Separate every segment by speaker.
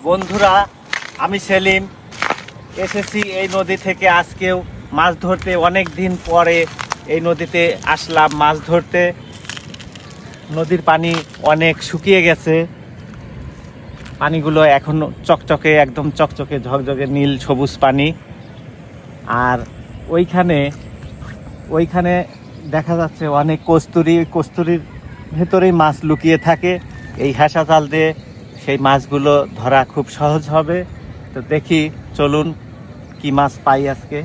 Speaker 1: বন্ধুরা, আমি সেলিম এসেছি এই নদী থেকে। আজকেও মাছ ধরতে অনেক দিন পরে এই নদীতে আসলাম মাছ ধরতে। নদীর পানি অনেক শুকিয়ে গেছে, পানিগুলো এখন চকচকে, একদম চকচকে ঝকঝকে নীল সবুজ পানি। আর ওইখানে দেখা যাচ্ছে অনেক কস্তুরীর ভেতরেই মাছ লুকিয়ে থাকে। এই হেসা জাল দিয়ে সেই মাছগুলো ধরা খুব সহজ হবে। তো দেখি, চলুন কি মাছ পাই আজকে।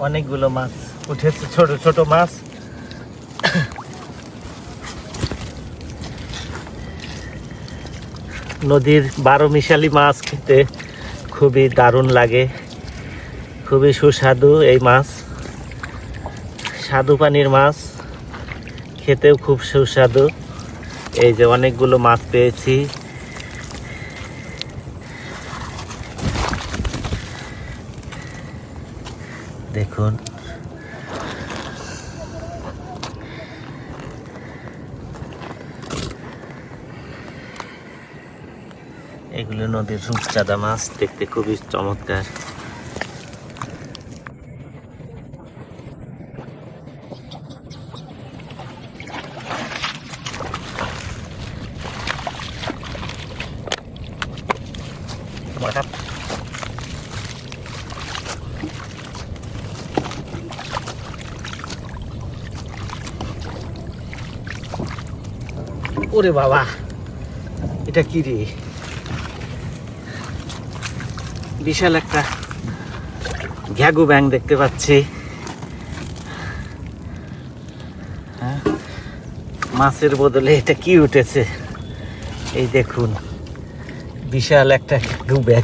Speaker 1: অনেকগুলো মাছ উঠেছে, ছোট ছোট মাছ। নদীর 12 মিশালি মাছ খেতে খুবই দারুণ লাগে, খুবই সুস্বাদু এই মাছ। স্বাদু পানির মাছ, খেতেও খুব সুস্বাদু। এই যে অনেকগুলো মাছ পেয়েছি। দেখুন, এগুলো নদীর রূপচাঁদা মাছ, দেখতে খুবই চমৎকার। ওরে বাবা, এটা কি রে? বিশাল একটা ঘ্যাগু ব্যাং দেখতে পাচ্ছি। হ্যাঁ, মাছের বদলে এটা কি উঠেছে? এই দেখুন, বিশাল একটা ঘ্যাগু ব্যাং।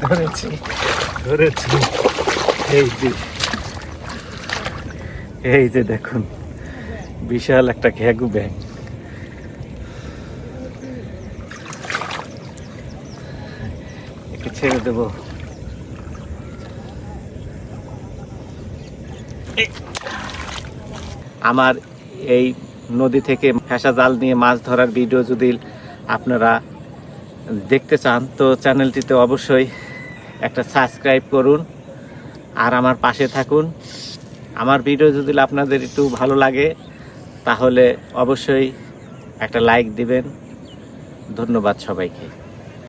Speaker 1: ধরেছি ধরেছি, এই যে দেখুন, বিশাল একটা ঘ্যাগু ব্যাং। একে ছেড়ে দেব। আমার এই নদী থেকে ফ্যাসা জাল নিয়ে মাছ ধরার ভিডিও যদি আপনারা দেখতে চান, তো চ্যানেলটিতে অবশ্যই একটা সাবস্ক্রাইব করুন আর আমার পাশে থাকুন। আমার ভিডিও যদি আপনাদের একটু ভালো লাগে তাহলে অবশ্যই একটা লাইক দিবেন। ধন্যবাদ সবাইকে।